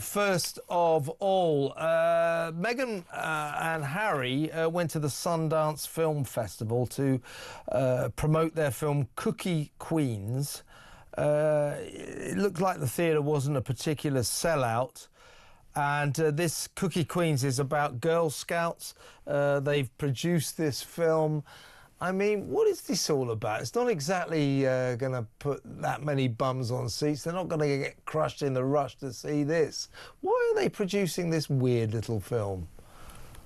First of all, Meghan and Harry went to the Sundance Film Festival to promote their film Cookie Queens. It looked like the theatre wasn't a particular sellout. And this Cookie Queens is about Girl Scouts. They've produced this film. I mean, what is this all about? It's not exactly going to put that many bums on seats. They're not going to get crushed in the rush to see this. Why are they producing this weird little film?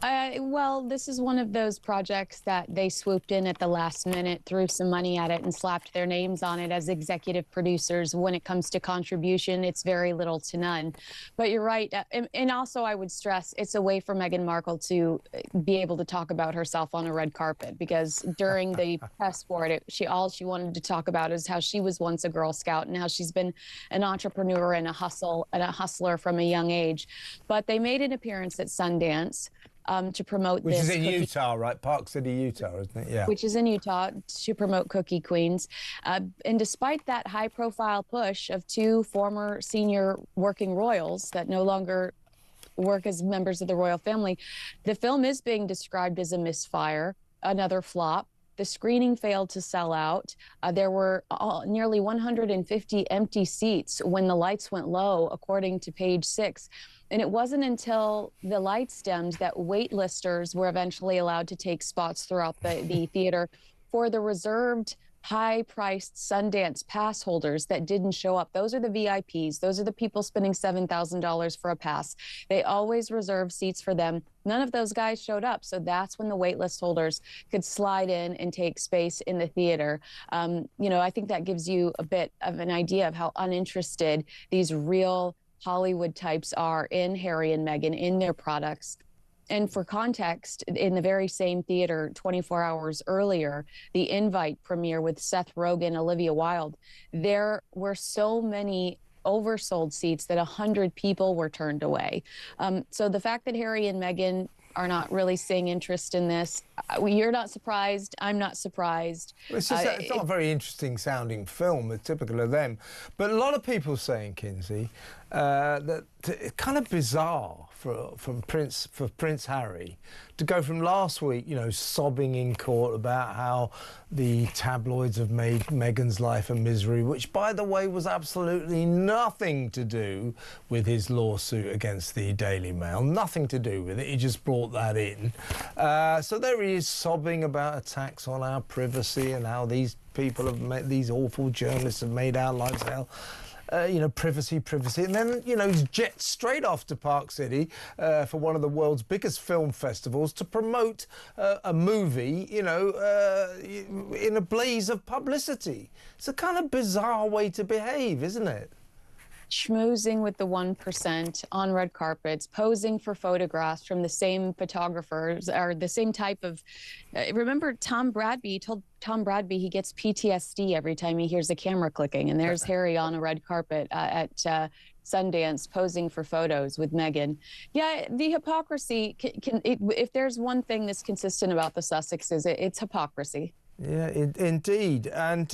Well, this is one of those projects that they swooped in at the last minute, threw some money at it, and slapped their names on it as executive producers. When it comes to contribution, it's very little to none. But you're right. And also, I would stress, it's a way for Meghan Markle to be able to talk about herself on a red carpet, because during the press for it, all she wanted to talk about is how she was once a Girl Scout and how she's been an entrepreneur and a hustler from a young age. But they made an appearance at Sundance to promote Which this. Which is in Utah, right? Park City, Utah, isn't it? Yeah. Which is in Utah, to promote Cookie Queens. And despite that high-profile push of two former senior working royals that no longer work as members of the royal family, the film is being described as a misfire, another flop. The screening failed to sell out. There were nearly 150 empty seats when the lights went low, according to Page 6. And it wasn't until the lights dimmed that waitlisters were eventually allowed to take spots throughout the theater. For the reserved, high-priced Sundance pass holders that didn't show up, those are the VIPs. Those are the people spending $7,000 for a pass. They always reserve seats for them. None of those guys showed up, so that's when the waitlist holders could slide in and take space in the theater. You know, I think that gives you a bit of an idea of how uninterested these real Hollywood types are in Harry and Meghan, in their products. And for context, in the very same theater 24 hours earlier, the Invite premiere with Seth Rogen, Olivia Wilde, there were so many oversold seats that 100 people were turned away. So the fact that Harry and Meghan are not really seeing interest in this, you're not surprised, I'm not surprised. Well, it's just it's not a very interesting sounding film, it's typical of them. But a lot of people saying, Kinsey, that it's kind of bizarre for Prince Harry to go from last week, you know, sobbing in court about how the tabloids have made Meghan's life a misery, which, by the way, was absolutely nothing to do with his lawsuit against the Daily Mail. Nothing to do with it. He just brought that in. So there he is sobbing about attacks on our privacy and how these people have made, these awful journalists have made our lives hell. You know, privacy. And then, you know, he's jet straight off to Park City for one of the world's biggest film festivals to promote a movie, you know, in a blaze of publicity. It's a kind of bizarre way to behave, isn't it? Schmoozing with the 1% on red carpets, posing for photographs from the same photographers or the same type of... remember Tom Bradby told Tom Bradby he gets PTSD every time he hears a camera clicking, and there's Harry on a red carpet at Sundance posing for photos with Meghan. Yeah, the hypocrisy, if there's one thing that's consistent about the Sussexes, it's hypocrisy. Yeah, indeed. And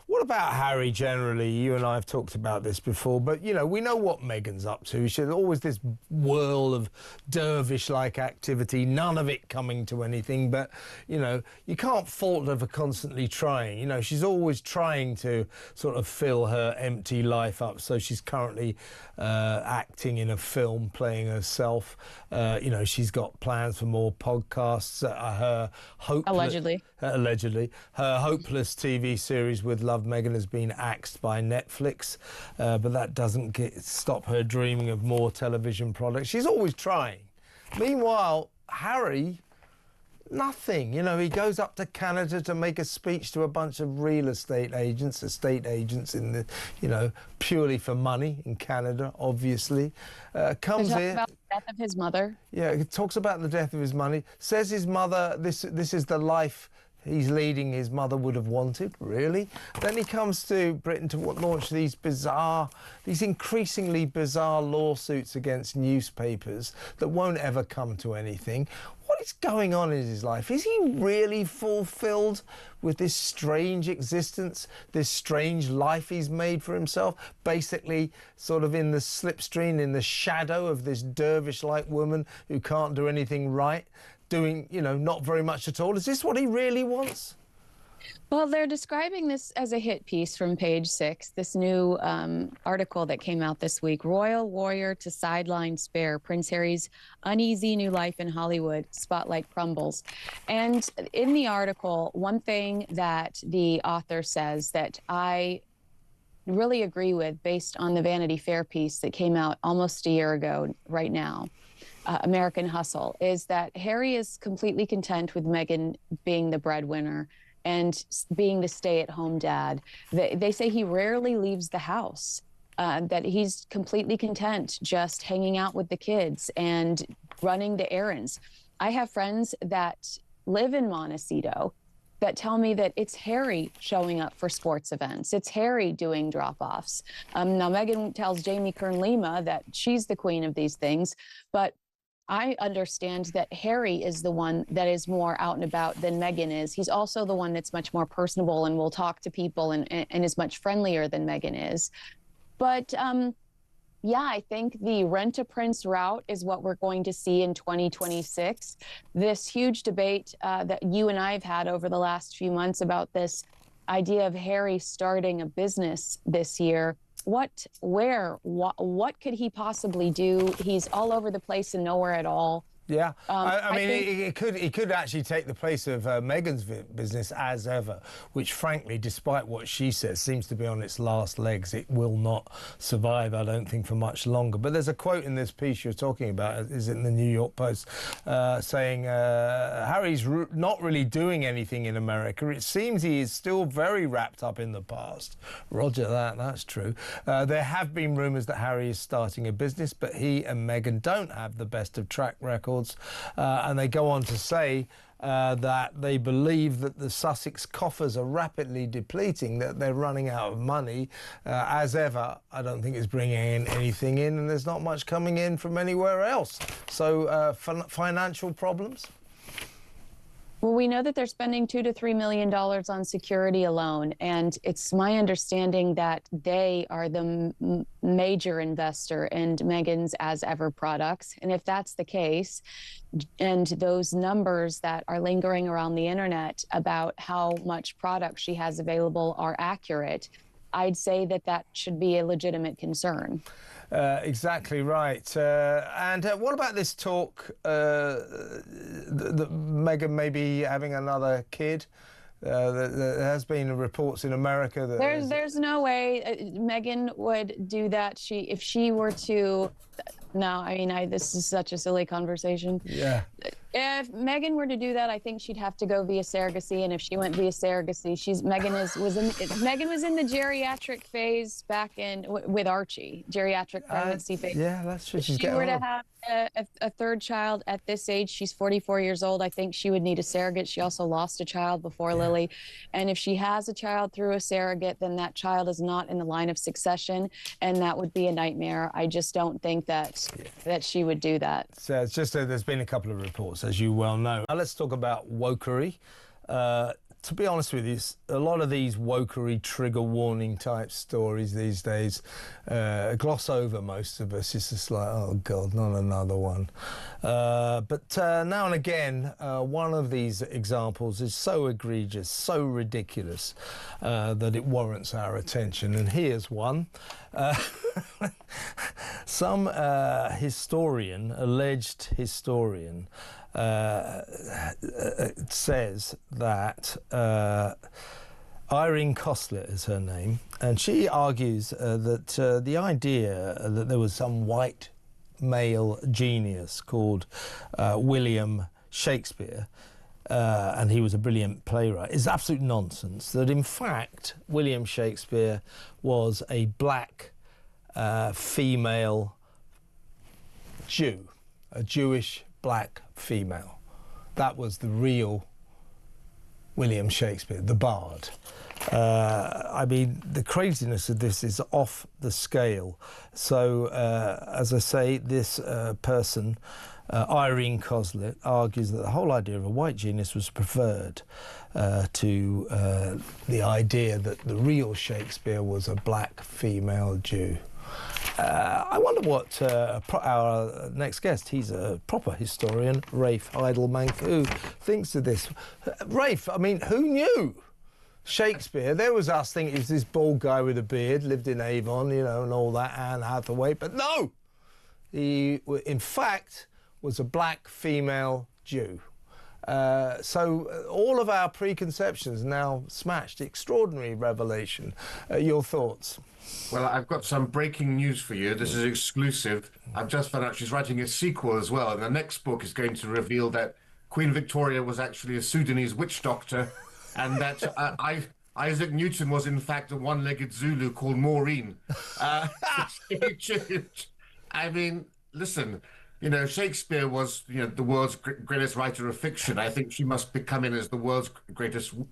what about Harry generally? You and I have talked about this before, but, you know, we know what Meghan's up to. She's always this whirl of dervish-like activity, none of it coming to anything. But, you know, you can't fault her for constantly trying. You know, she's always trying to sort of fill her empty life up. So she's currently acting in a film, playing herself. You know, she's got plans for more podcasts. Her Allegedly. Her hopeless TV series with Love Meghan has been axed by Netflix, but that doesn't stop her dreaming of more television products. She's always trying. Meanwhile, Harry, nothing. You know, he goes up to Canada to make a speech to a bunch of real estate agents in the, you know, purely for money in Canada, obviously. Comes here... about the death of his mother. Yeah, he talks about the death of his money. Says his mother, this is the life he's leading his mother would have wanted, really. Then he comes to Britain to launch these increasingly bizarre lawsuits against newspapers that won't ever come to anything. What what is going on in his life? Is he really fulfilled with this strange existence, this strange life he's made for himself, basically sort of in the slipstream, in the shadow of this dervish-like woman who can't do anything right, doing, you know, not very much at all? Is this what he really wants? Well, they're describing this as a hit piece from Page Six, this new article that came out this week. Royal warrior to sideline spare. Prince Harry's uneasy new life in Hollywood. Spotlight crumbles. And in the article, one thing that the author says that I really agree with, based on the Vanity Fair piece that came out almost a year ago right now, American Hustle, is that Harry is completely content with Meghan being the breadwinner and being the stay-at-home dad. They say he rarely leaves the house, that he's completely content just hanging out with the kids and running the errands. I have friends that live in Montecito that tell me that it's Harry showing up for sports events. It's Harry doing drop-offs. Now, Meghan tells Jamie Kern-Lima that she's the queen of these things, but I understand that Harry is the one that is more out and about than Meghan is. He's also the one that's much more personable and will talk to people and is much friendlier than Meghan is. But yeah, I think the rent-a-prince route is what we're going to see in 2026. This huge debate that you and I have had over the last few months about this idea of Harry starting a business this year. What could he possibly do? He's all over the place and nowhere at all. Yeah, I mean, he could actually take the place of Meghan's business as ever, which, frankly, despite what she says, seems to be on its last legs. It will not survive, I don't think, for much longer. But there's a quote in this piece you're talking about, is in the New York Post, saying Harry's not really doing anything in America. It seems he is still very wrapped up in the past. Roger that, that's true. There have been rumours that Harry is starting a business, but he and Meghan don't have the best of track records. And they go on to say that they believe that the Sussex coffers are rapidly depleting, that they're running out of money. As ever, I don't think it's bringing anything in, and there's not much coming in from anywhere else. So financial problems? Well, we know that they're spending $2 to $3 million on security alone, and it's my understanding that they are the major investor in Meghan's As Ever products. And if that's the case, and those numbers that are lingering around the internet about how much product she has available are accurate, I'd say that that should be a legitimate concern. Exactly right. And what about this talk that Meghan may be having another kid? There has been reports in America that there's no way Meghan would do that. If she were to, no, I mean, this is such a silly conversation. Yeah. If Meghan were to do that, I think she'd have to go via surrogacy, and if she went via surrogacy, Meghan was in the geriatric phase back in with Archie, geriatric pregnancy phase. Yeah, that's true. If she were to have a third child at this age, she's 44 years old, I think she would need a surrogate. She also lost a child before Lily, and if she has a child through a surrogate, then that child is not in the line of succession, and that would be a nightmare. I just don't think that she would do that. So it's just that there's been a couple of reports, as you well know. Now let's talk about wokery. To be honest with you, a lot of these wokery trigger warning type stories these days gloss over most of us. It's just like, oh God, not another one. But now and again, one of these examples is so egregious, so ridiculous, that it warrants our attention. And here's one. Some alleged historian, says that Irene Kostler is her name, and she argues that the idea that there was some white male genius called William Shakespeare, and he was a brilliant playwright, is absolute nonsense. That in fact William Shakespeare was a black female Jew, a Jewish black female. That was the real William Shakespeare, the bard. I mean, the craziness of this is off the scale. So, as I say, this person Irene Coslet, argues that the whole idea of a white genius was preferred to the idea that the real Shakespeare was a black female Jew. I wonder what our next guest, he's a proper historian, Rafe Heidelmank, who thinks of this. Rafe, I mean, who knew? Shakespeare, there was us thinking he was this bald guy with a beard, lived in Avon, you know, and all that, Anne Hathaway, but no! He, in fact, was a black female Jew. So all of our preconceptions now smashed. Extraordinary revelation. Your thoughts? Well, I've got some breaking news for you. This is exclusive. I've just found out she's writing a sequel as well, and the next book is going to reveal that Queen Victoria was actually a Sudanese witch doctor, and that Isaac Newton was in fact a one-legged Zulu called Maureen. Stay tuned. I mean, listen, you know, Shakespeare was, you know, the world's greatest writer of fiction. I think she must be coming as the world's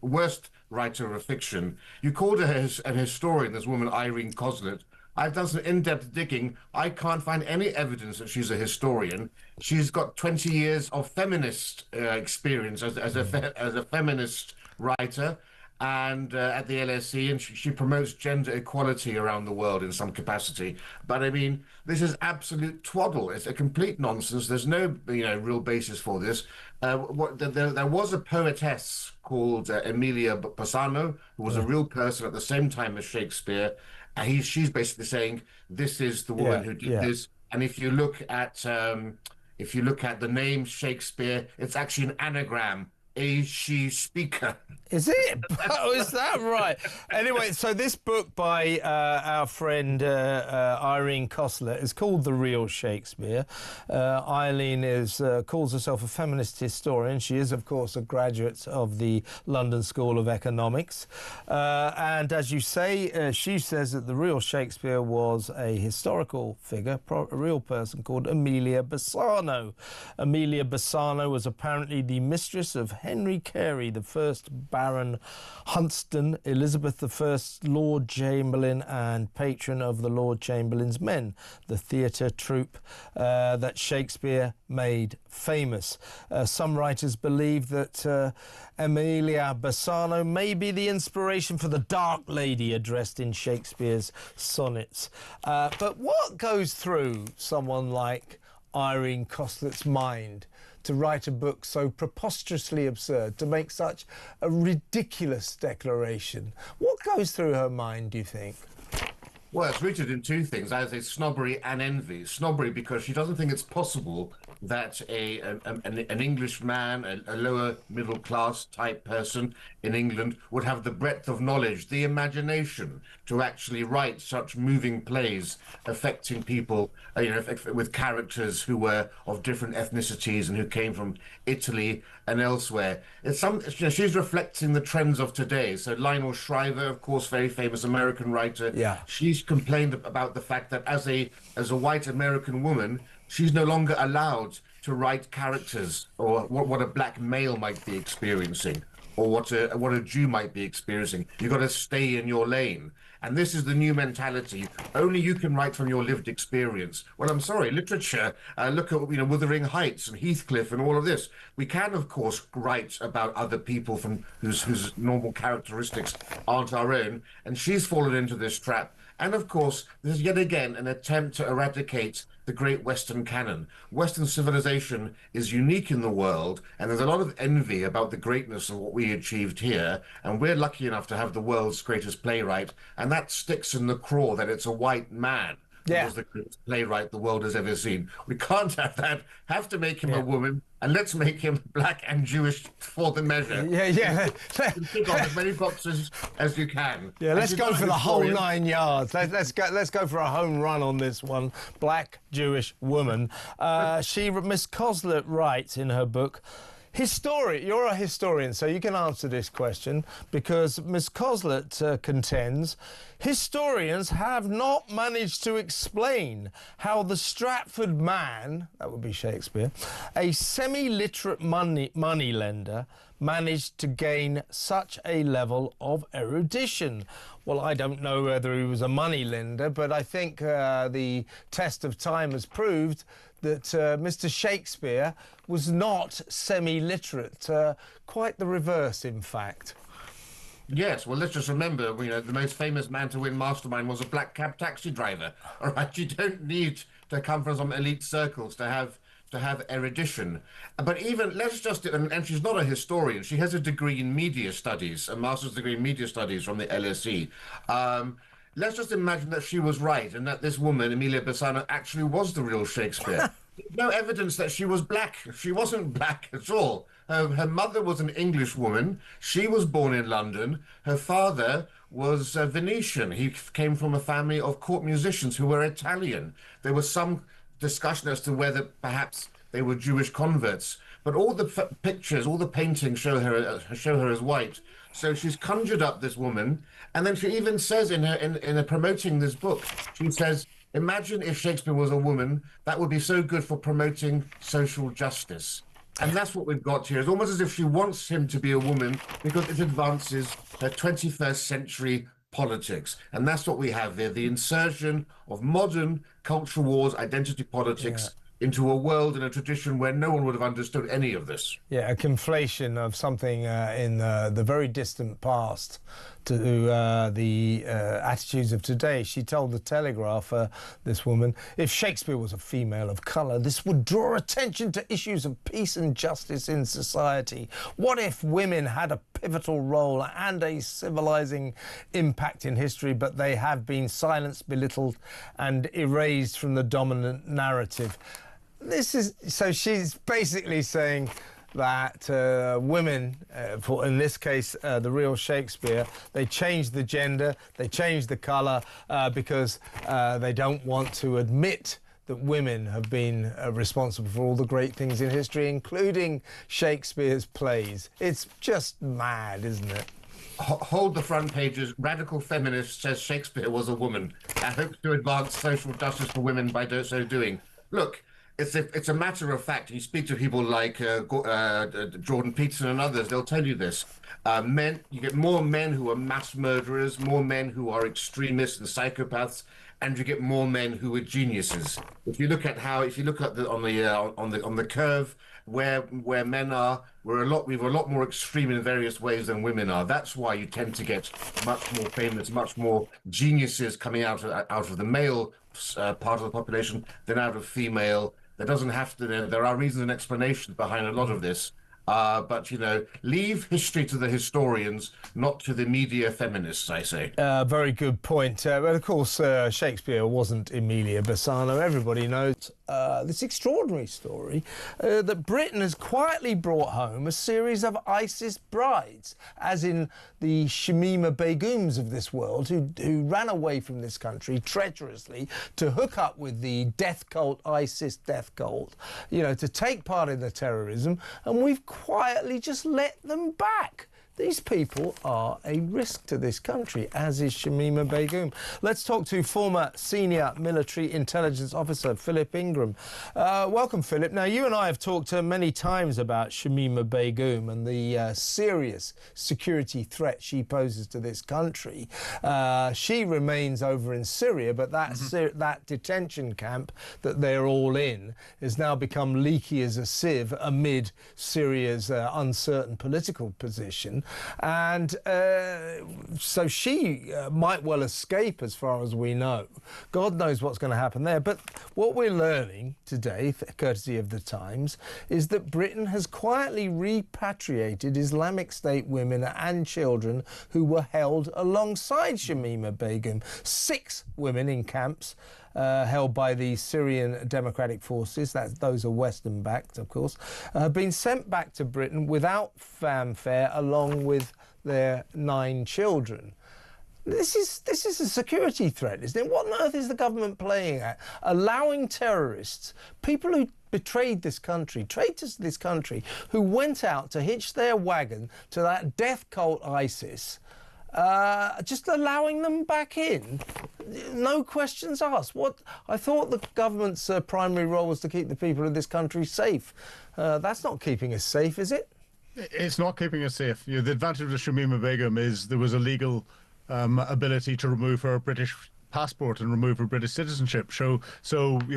worst writer of fiction. You called her an historian, this woman, Irene Coslet. I've done some in-depth digging. I can't find any evidence that she's a historian. She's got 20 years of feminist experience as a feminist writer, and at the LSE, and she promotes gender equality around the world in some capacity. But I mean, this is absolute twaddle. It's a complete nonsense. There's no, you know, real basis for this. There was a poetess called Emilia Bassano, who was a real person at the same time as Shakespeare. And she's basically saying this is the woman who did this. And if you look at the name Shakespeare, it's actually an anagram. A she speaker. Is it? Oh, is that right? Anyway, so this book by our friend Irene Coslet is called The Real Shakespeare. Eileen calls herself a feminist historian. She is, of course, a graduate of the London School of Economics. And as you say, she says that the real Shakespeare was a historical figure, a real person called Emilia Bassano. Emilia Bassano was apparently the mistress of Henry Carey, the first Baron Hunsdon, Elizabeth I, Lord Chamberlain, and patron of the Lord Chamberlain's Men, the theatre troupe that Shakespeare made famous. Some writers believe that Emilia Bassano may be the inspiration for the Dark Lady addressed in Shakespeare's sonnets. But what goes through someone like Irene Coslet's mind to write a book so preposterously absurd, to make such a ridiculous declaration? What goes through her mind, do you think? Well, it's rooted in two things. I would say snobbery and envy. Snobbery because she doesn't think it's possible that an English man, a lower middle class type person in England would have the breadth of knowledge, the imagination to actually write such moving plays affecting people, you know, with characters who were of different ethnicities and who came from Italy and elsewhere. It's you know, she's reflecting the trends of today. So Lionel Shriver, of course, very famous American writer. Yeah. She's complained about the fact that as a white American woman, she's no longer allowed to write characters or what a black male might be experiencing or what a Jew might be experiencing. You've got to stay in your lane. And this is the new mentality. Only you can write from your lived experience. Well, I'm sorry, literature, look at, you know, Wuthering Heights and Heathcliff and all of this. We can, of course, write about other people whose normal characteristics aren't our own. And she's fallen into this trap. And of course, this is yet again an attempt to eradicate the great Western canon. Western civilization is unique in the world, and there's a lot of envy about the greatness of what we achieved here. And we're lucky enough to have the world's greatest playwright, and that sticks in the craw that it's a white man. Yeah. Was the greatest playwright the world has ever seen. We can't have that. Have to make him a woman, and let's make him black and Jewish for the measure. Yeah. Tick off as many boxes as you can. Yeah, let's go for the whole 9 yards. Let's go for a home run on this one. Black Jewish woman. Miss Coslet writes in her book. You're a historian, so you can answer this question, because Miss Coslet contends historians have not managed to explain how the Stratford man, that would be Shakespeare, a semi-literate money lender, managed to gain such a level of erudition? Well, I don't know whether he was a moneylender, but I think the test of time has proved that Mr. Shakespeare was not semi-literate. Quite the reverse, in fact. Yes, well, let's just remember, the most famous man to win Mastermind was a black cab taxi driver. All right, you don't need to come from some elite circles to have erudition. But even, let's just, and she's not a historian, she has a degree in media studies, a master's degree in media studies from the LSE. Let's just imagine that she was right and that this woman, Emilia Bassano, actually was the real Shakespeare. No evidence that she was black. She wasn't black at all. Her mother was an English woman. She was born in London. Her father was Venetian. He came from a family of court musicians who were Italian. There was some discussion as to whether perhaps they were Jewish converts. But all the pictures, all the paintings show her as white. So she's conjured up this woman, and then she even says in her promoting this book, she says, "Imagine if Shakespeare was a woman. That would be so good for promoting social justice." And that's what we've got here. It's almost as if she wants him to be a woman because it advances her 21st century politics. And that's what we have there, the insertion of modern cultural wars, identity politics, into a world and a tradition where no one would have understood any of this. Yeah, a conflation of something in the very distant past to the attitudes of today. She told the Telegraph, this woman, if Shakespeare was a female of colour, this would draw attention to issues of peace and justice in society. What if women had a pivotal role and a civilising impact in history, but they have been silenced, belittled and erased from the dominant narrative? So she's basically saying that women, in this case, the real Shakespeare, they changed the gender, they changed the colour because they don't want to admit that women have been responsible for all the great things in history, including Shakespeare's plays. It's just mad, isn't it? Hold the front pages. Radical feminist says Shakespeare was a woman and hopes to advance social justice for women by so doing. Look, it's a matter of fact. You speak to people like Jordan Peterson and others, they'll tell you this. You get more men who are mass murderers, more men who are extremists and psychopaths, and you get more men who are geniuses. If you look at on the curve where men are, we're a lot more extreme in various ways than women are. That's why you tend to get much more famous, much more geniuses coming out of the male part of the population than out of female. There are reasons and explanations behind a lot of this. But, leave history to the historians, not to the media feminists, I say. Very good point. But, of course, Shakespeare wasn't Emilia Bassano. Everybody knows this extraordinary story that Britain has quietly brought home a series of ISIS brides, as in the Shamima Begums of this world, who ran away from this country treacherously to hook up with the death cult, ISIS death cult, to take part in the terrorism, and we've quietly just let them back. These people are a risk to this country, as is Shamima Begum. Let's talk to former senior military intelligence officer Philip Ingram. Welcome, Philip. Now, you and I have talked many times about Shamima Begum and the serious security threat she poses to this country. She remains over in Syria, but that detention camp that they're all in has now become leaky as a sieve amid Syria's uncertain political position. And so she might well escape, as far as we know. God knows what's going to happen there. But what we're learning today, courtesy of the Times, is that Britain has quietly repatriated Islamic State women and children who were held alongside Shamima Begum. 6 women in camps held by the Syrian Democratic Forces, those are Western-backed, of course, have been sent back to Britain without fanfare, along with their 9 children. This is a security threat, isn't it? What on earth is the government playing at? Allowing terrorists, people who betrayed this country, traitors to this country, who went out to hitch their wagon to that death cult ISIS, just allowing them back in, no questions asked. I thought the government's primary role was to keep the people of this country safe. That's not keeping us safe, is it? It's not keeping us safe. The advantage of Shamima Begum is there was a legal ability to remove her British passport and remove her British citizenship. So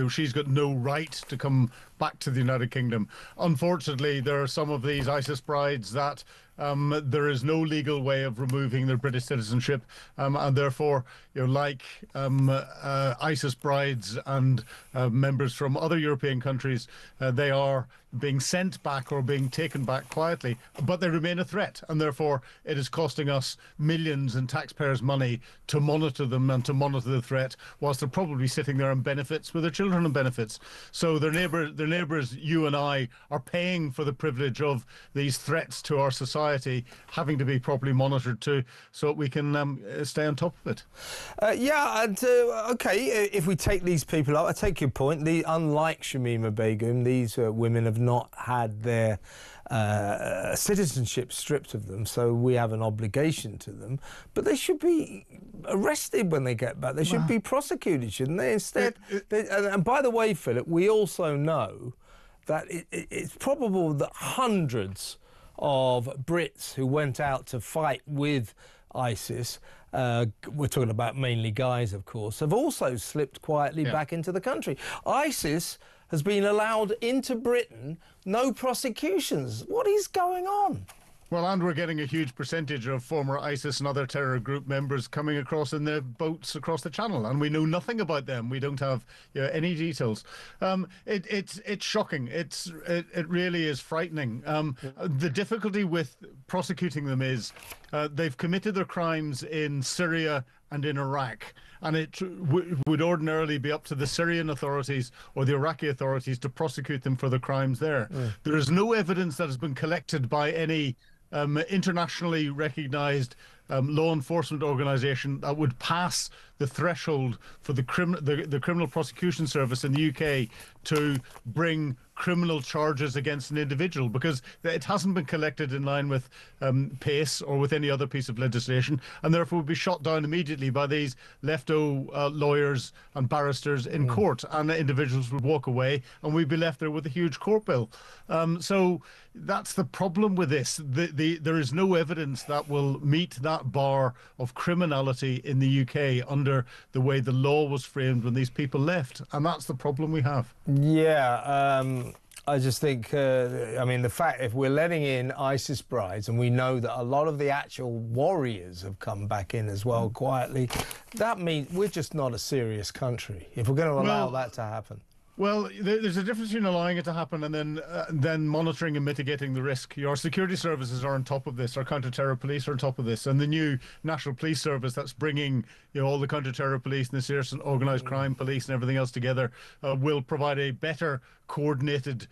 she's got no right to come back to the United Kingdom. Unfortunately, there are some of these ISIS brides that there is no legal way of removing their British citizenship, and therefore, like ISIS brides and members from other European countries, they are being sent back or being taken back quietly, but they remain a threat, and therefore it is costing us millions in taxpayers' money to monitor them and to monitor the threat, whilst they're probably sitting there on benefits with their children on benefits. So their neighbours, you and I, are paying for the privilege of these threats to our society having to be properly monitored too, so we can stay on top of it. Okay, if we take these people up, I take your point. Unlike Shamima Begum, these women have not had their citizenship stripped of them, so we have an obligation to them. But they should be arrested when they get back. They should be prosecuted, shouldn't they? Instead, and by the way, Philip, we also know that it's probable that hundreds of Brits who went out to fight with ISIS, we're talking about mainly guys, of course, have also slipped quietly back into the country. ISIS has been allowed into Britain, no prosecutions. What is going on? Well, and we're getting a huge percentage of former ISIS and other terror group members coming across in their boats across the channel, and we know nothing about them. We don't have any details. It's shocking. It really is frightening. The difficulty with prosecuting them is they've committed their crimes in Syria and in Iraq, and it would ordinarily be up to the Syrian authorities or the Iraqi authorities to prosecute them for the crimes there. There is no evidence that has been collected by any internationally recognized law enforcement organization that would pass the threshold for the criminal prosecution service in the UK to bring criminal charges against an individual, because it hasn't been collected in line with PACE or with any other piece of legislation, and therefore would be shot down immediately by these lefto lawyers and barristers in court, and individuals would walk away and we'd be left there with a huge court bill. So that's the problem with this. There is no evidence that will meet that bar of criminality in the UK under the way the law was framed when these people left, and that's the problem we have. I just think, I mean, the fact, if we're letting in ISIS brides, and we know that a lot of the actual warriors have come back in as well quietly, that means we're just not a serious country if we're going to allow that to happen. Well, there's a difference between allowing it to happen and then monitoring and mitigating the risk. Our security services are on top of this. Our counter-terror police are on top of this, and the new National Police Service that's bringing all the counter-terror police and the serious and organised crime police and everything else together will provide a better coordinated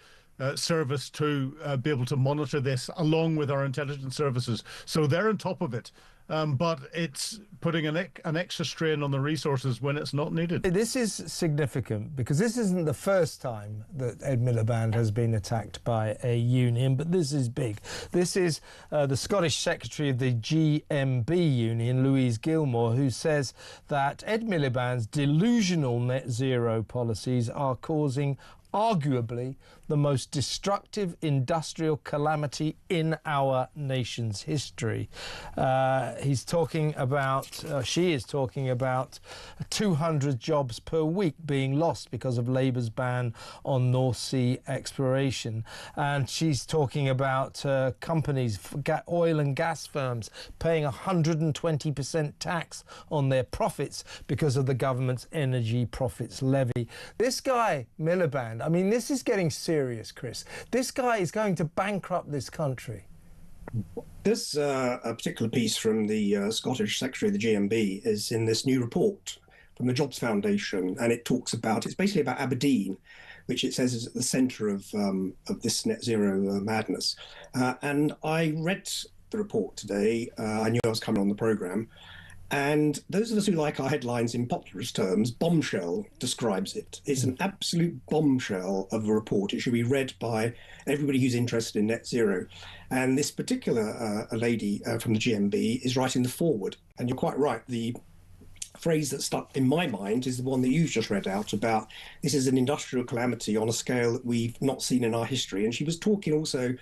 service to be able to monitor this along with our intelligence services. So they're on top of it. But it's putting an extra strain on the resources when it's not needed. This is significant because this isn't the first time that Ed Miliband has been attacked by a union, but this is big. This is the Scottish Secretary of the GMB union, Louise Gilmore, who says that Ed Miliband's delusional net zero policies are causing arguably the most destructive industrial calamity in our nation's history. He's talking about, she is talking about 200 jobs per week being lost because of Labour's ban on North Sea exploration. And she's talking about companies, oil and gas firms, paying 120% tax on their profits because of the government's energy profits levy. This guy, Miliband, I mean, this is getting serious, Chris. This guy is going to bankrupt this country. This a particular piece from the Scottish Secretary of the GMB is in this new report from the Jobs Foundation, and it talks about, it's basically about Aberdeen, which it says is at the centre of this net zero madness. And I read the report today. I knew I was coming on the programme. And those of us who like our headlines in popularist terms, bombshell describes it. It's an absolute bombshell of a report. It should be read by everybody who's interested in net zero. And this particular lady from the GMB is writing the foreword. And you're quite right. The phrase that stuck in my mind is the one that you've just read out about this is an industrial calamity on a scale that we've not seen in our history. And she was talking also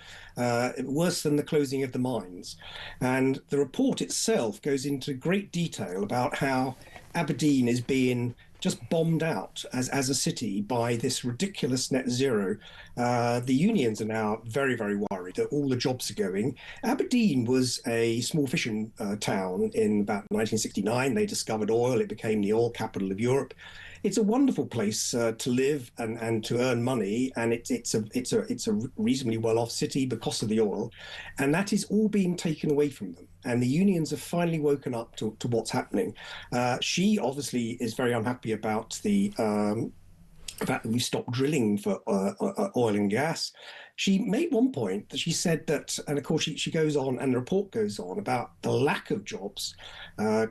worse than the closing of the mines. And the report itself goes into great detail about how Aberdeen is being just bombed out as a city by this ridiculous net zero. The unions are now very, very worried that all the jobs are going. Aberdeen was a small fishing town in about 1969. They discovered oil. It became the oil capital of Europe. It's a wonderful place to live and to earn money, and it's a reasonably well-off city because of the oil, and that is all being taken away from them. And the unions have finally woken up to what's happening. She obviously is very unhappy about the fact that we stopped drilling for oil and gas. She made one point that she said that, and of course she goes on, and the report goes on about the lack of jobs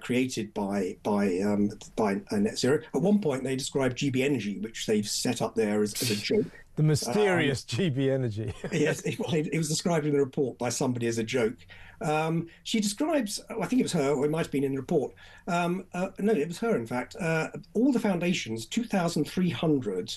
created by net zero. At one point, they described GB Energy, which they've set up there as a joke. The mysterious GB Energy. Yes, it was described in the report by somebody as a joke. She describes, I think it was her, or it might have been in the report. No, it was her, in fact. All the foundations, 2,300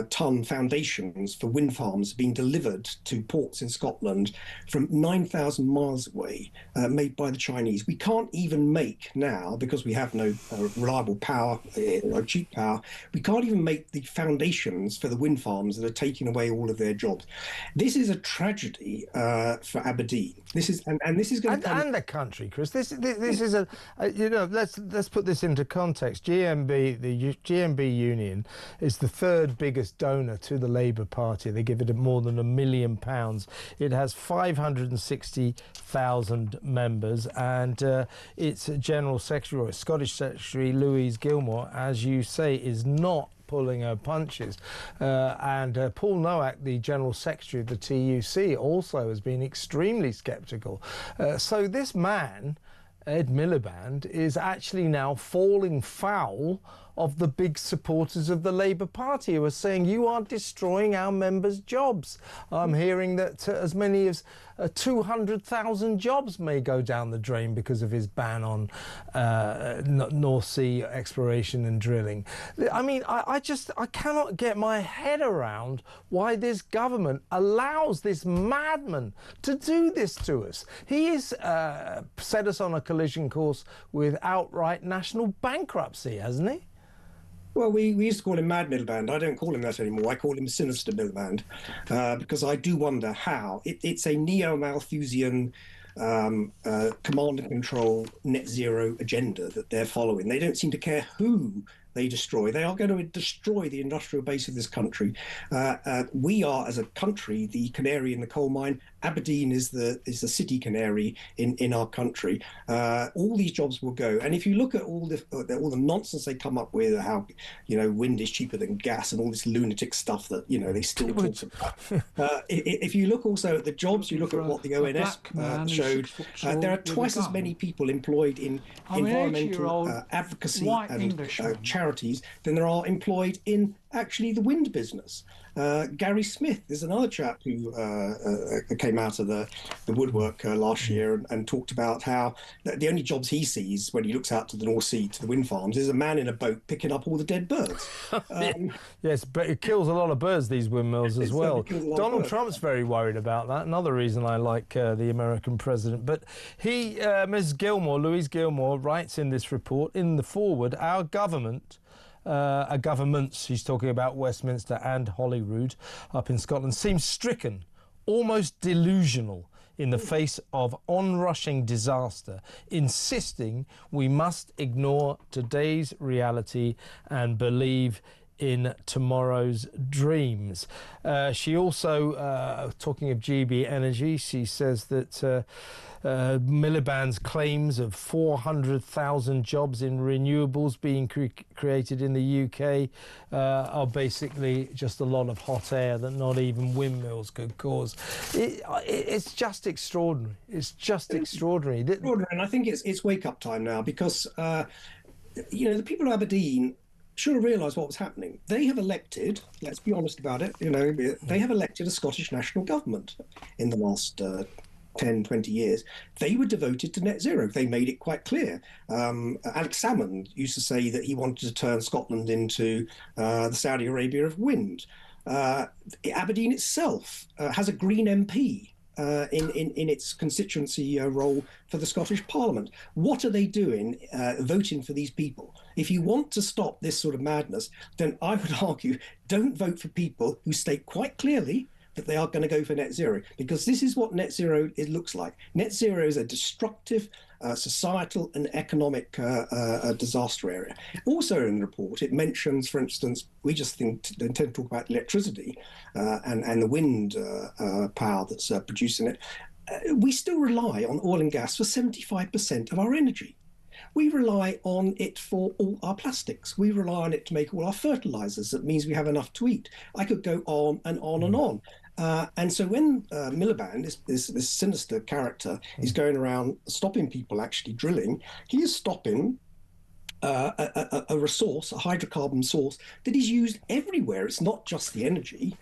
ton foundations for wind farms being delivered to ports in Scotland from 9,000 miles away, made by the Chinese. We can't even make now, because we have no reliable power, cheap power, we can't even make the foundations for the wind farms that are taking away all of their jobs. This is a tragedy for Aberdeen. This is and this is going to come... and the country, Chris. This is a let's put this into context. GMB, the GMB union, is the third biggest donor to the Labour Party. They give it more than £1 million. It has 560,000 members, and its General Secretary, or Scottish Secretary, Louise Gilmore, as you say, is not pulling her punches. And Paul Nowak, the General Secretary of the TUC, also has been extremely sceptical. So this man, Ed Miliband, is actually now falling foul of the big supporters of the Labour Party, who are saying, you are destroying our members' jobs. I'm hearing that as many as 200,000 jobs may go down the drain because of his ban on North Sea exploration and drilling. I mean, I cannot get my head around why this government allows this madman to do this to us. He has set us on a collision course with outright national bankruptcy, hasn't he? Well, we used to call him Mad Miliband. I don't call him that anymore. I call him Sinister Miliband, because I do wonder how. It's a neo-Malthusian command and control net zero agenda that they're following. They don't seem to care who they destroy. They are going to destroy the industrial base of this country. We are, as a country, the canary in the coal mine. Aberdeen is the city canary in our country. All these jobs will go. And if you look at all the nonsense they come up with, how wind is cheaper than gas and all this lunatic stuff that they still talk about. If you look also at the jobs, you look at what the ONS showed. There are twice as many people employed in environmental advocacy and charities than there are employed in actually the wind business. Gary Smith is another chap who came out of the woodwork last year and talked about how the only jobs he sees when he looks out to the North Sea, to the wind farms, is a man in a boat picking up all the dead birds. Yes, but it kills a lot of birds, these windmills, as well. Donald Trump's very worried about that. Another reason I like the American president. But he, Ms. Gilmore, Louise Gilmore, writes in this report, in the foreword, our government... governments, she's talking about Westminster and Holyrood up in Scotland, seems stricken, almost delusional in the face of onrushing disaster, insisting we must ignore today's reality and believe in tomorrow's dreams. She also, talking of GB Energy, she says that Miliband's claims of 400,000 jobs in renewables being created in the UK are basically just a lot of hot air that not even windmills could cause. It's just extraordinary. It's just extraordinary. And I think it's wake-up time now, because the people of Aberdeen should have realised what was happening. They have elected, let's be honest about it, they have elected a Scottish national government in the last 10, 20 years, they were devoted to net zero. They made it quite clear. Alex Salmond used to say that he wanted to turn Scotland into the Saudi Arabia of wind. Aberdeen itself has a Green MP in its constituency role for the Scottish Parliament. What are they doing voting for these people? If you want to stop this sort of madness, then I would argue don't vote for people who state quite clearly that they are going to go for net zero, because this is what net zero looks like. Net zero is a destructive societal and economic disaster area. Also in the report, it mentions, for instance, we just tend to talk about electricity and the wind power that's producing it. We still rely on oil and gas for 75% of our energy. We rely on it for all our plastics. We rely on it to make all our fertilizers. That means we have enough to eat. I could go on and on and on. And so when Miliband, this sinister character, is going around stopping people actually drilling, he is stopping a resource, a hydrocarbon source that is used everywhere. It's not just the energy.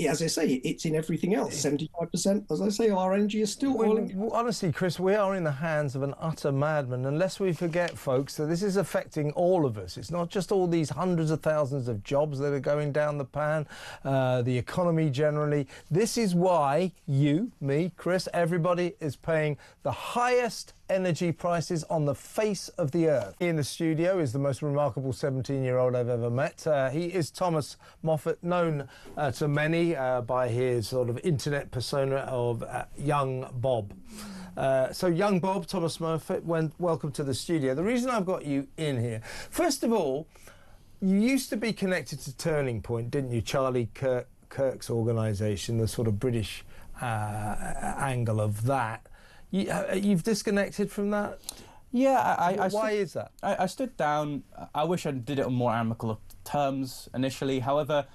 As I say, it's in everything else. 75%, as I say, of our energy is still oil and gas. Honestly, Chris, we are in the hands of an utter madman, unless we forget, folks, that this is affecting all of us. It's not just all these hundreds of thousands of jobs that are going down the pan, the economy generally. This is why you, me, Chris, everybody is paying the highest energy prices on the face of the earth. In the studio is the most remarkable 17-year-old I've ever met. He is Thomas Moffat, known to many by his sort of internet persona of Young Bob. So Young Bob, Thomas Moffat, welcome to the studio. The reason I've got you in here, first of all, you used to be connected to Turning Point, didn't you? Charlie Kirk's organisation, the sort of British angle of that. You've disconnected from that? Yeah, why is that? I stood down. I wish I did it on more amicable terms initially. However,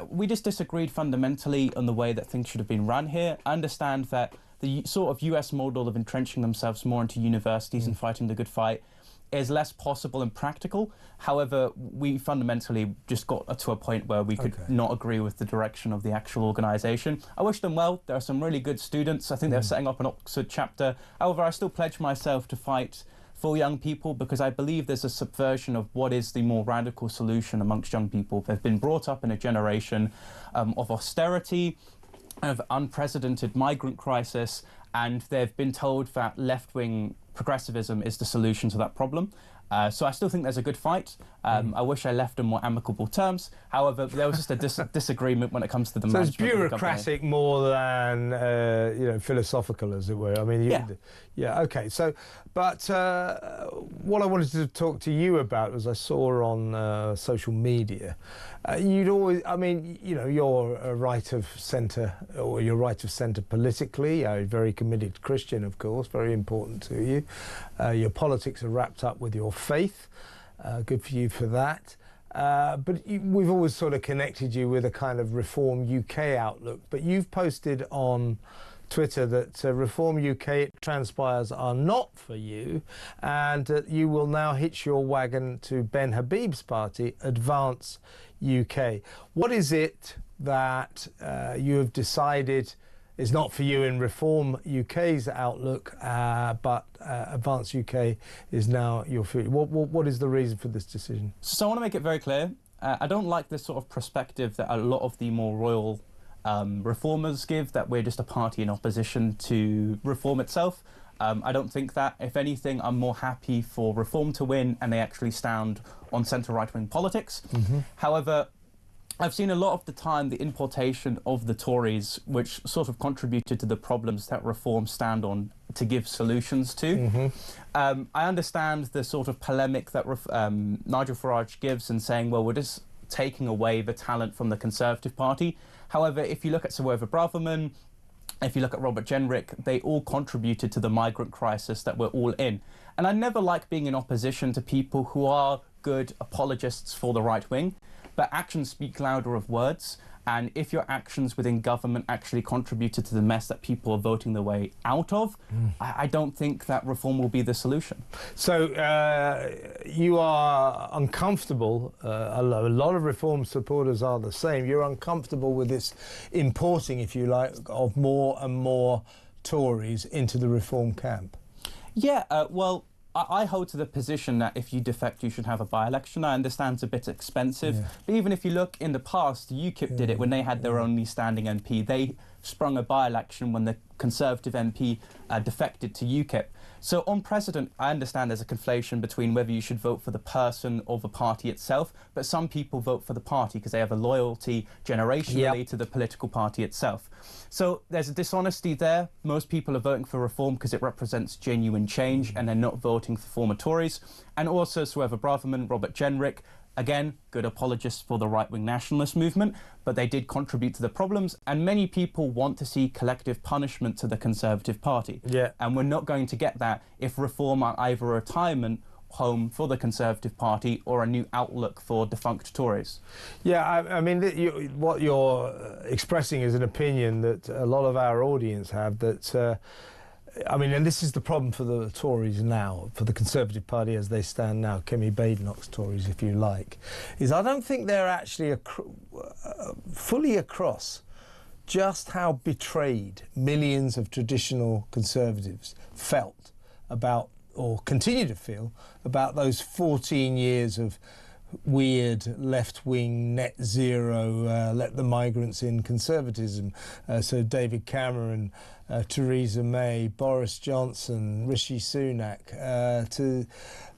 we just disagreed fundamentally on the way that things should have been run here. I understand that the sort of US model of entrenching themselves more into universities and fighting the good fight is less possible and practical. However, we fundamentally just got to a point where we could not agree with the direction of the actual organisation. I wish them well. There are some really good students. I think they're setting up an Oxford chapter. However, I still pledge myself to fight for young people, because I believe there's a subversion of what is the more radical solution amongst young people. They've been brought up in a generation of austerity, of unprecedented migrant crisis, and they've been told that left-wing progressivism is the solution to that problem. So I still think there's a good fight. I wish I left on more amicable terms. However, there was just a disagreement when it comes to the management. So it's bureaucratic more than philosophical, as it were. I mean, okay. So, but what I wanted to talk to you about was I saw on social media, you'd always, I mean, you're a right of centre, or you're right of centre politically. You're a very committed Christian, of course, very important to you. Your politics are wrapped up with your faith. Good for you for that. But we've always sort of connected you with a kind of Reform UK outlook. But you've posted on Twitter that Reform UK, it transpires, are not for you, and that you will now hitch your wagon to Ben Habib's party, Advance UK. What is it that you have decided is not for you in Reform UK's outlook, but Advance UK is now your future? What is the reason for this decision? So I want to make it very clear. I don't like this sort of perspective that a lot of the more royal reformers give, that we're just a party in opposition to reform itself. I don't think that. If anything, I'm more happy for reform to win and they actually stand on centre right-wing politics. However, I've seen a lot of the time the importation of the Tories, which sort of contributed to the problems that reform stand on to give solutions to. I understand the sort of polemic that Nigel Farage gives in saying, well, we're just taking away the talent from the Conservative Party. However, if you look at Sir Weather Braverman, if you look at Robert Jenrick, they all contributed to the migrant crisis that we're all in. And I never like being in opposition to people who are good apologists for the right wing, but actions speak louder of words. And if your actions within government actually contributed to the mess that people are voting their way out of, I don't think that reform will be the solution. So you are uncomfortable, a lot of reform supporters are the same, you're uncomfortable with this importing, if you like, of more and more Tories into the Reform camp? Yeah, well, I hold to the position that if you defect, you should have a by-election. I understand it's a bit expensive, but even if you look in the past, UKIP did it when they had their only standing MP. They sprung a by-election when the Conservative MP defected to UKIP. So on precedent, I understand there's a conflation between whether you should vote for the person or the party itself, but some people vote for the party because they have a loyalty generationally to the political party itself. So there's a dishonesty there. Most people are voting for Reform because it represents genuine change, and they're not voting for former Tories. And also Sir Ever Braverman, Robert Jenrick, again, good apologists for the right-wing nationalist movement, but they did contribute to the problems, and many people want to see collective punishment to the Conservative Party. Yeah. And we're not going to get that if Reform are either a retirement home for the Conservative Party or a new outlook for defunct Tories. Yeah, I mean, what you're expressing is an opinion that a lot of our audience have, that I mean, and this is the problem for the Tories now, for the Conservative Party as they stand now, Kemi Badenoch's Tories, if you like, is I don't think they're actually fully across just how betrayed millions of traditional Conservatives felt about, or continue to feel, about those 14 years of weird left-wing net zero let the migrants in conservatism. So David Cameron, Theresa May, Boris Johnson, Rishi Sunak, to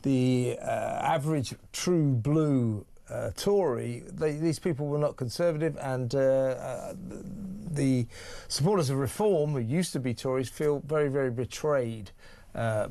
the average true blue Tory. These people were not conservative, and the supporters of Reform, who used to be Tories, feel very, very betrayed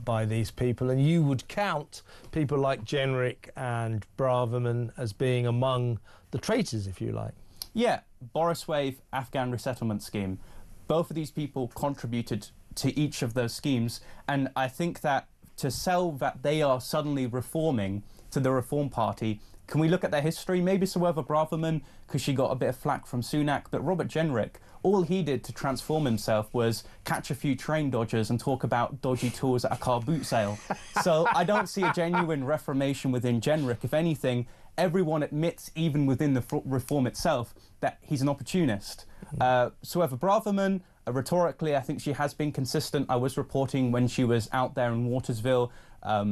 by these people, and you would count people like Jenrick and Braverman as being among the traitors, if you like. Yeah, Boris Wave, Afghan resettlement scheme. Both of these people contributed to each of those schemes, and I think that to sell that they are suddenly reforming to the Reform Party, can we look at their history? Maybe Sir Ever Braverman, because she got a bit of flack from Sunak, but Robert Jenrick, all he did to transform himself was catch a few train dodgers and talk about dodgy tools at a car boot sale. So I don't see a genuine reformation within Jenrick. If anything, everyone admits, even within the Reform itself, that he's an opportunist. Sir Ever Braverman, rhetorically, I think she has been consistent. I was reporting when she was out there in Watersville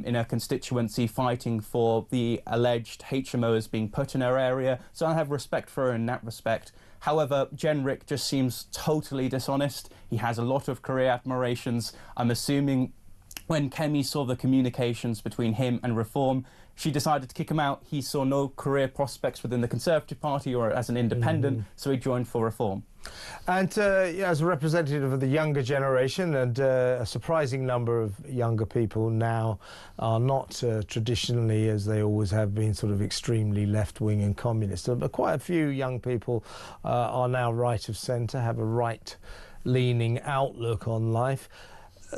in her constituency fighting for the alleged HMOs being put in her area. So I have respect for her in that respect. However, Jenrick just seems totally dishonest. He has a lot of career admirations. I'm assuming when Kemi saw the communications between him and Reform, she decided to kick him out. He saw no career prospects within the Conservative Party or as an independent, so he joined for Reform. And as a representative of the younger generation, and a surprising number of younger people now are not traditionally, as they always have been, sort of extremely left-wing and communist, but quite a few young people are now right of centre, have a right-leaning outlook on life.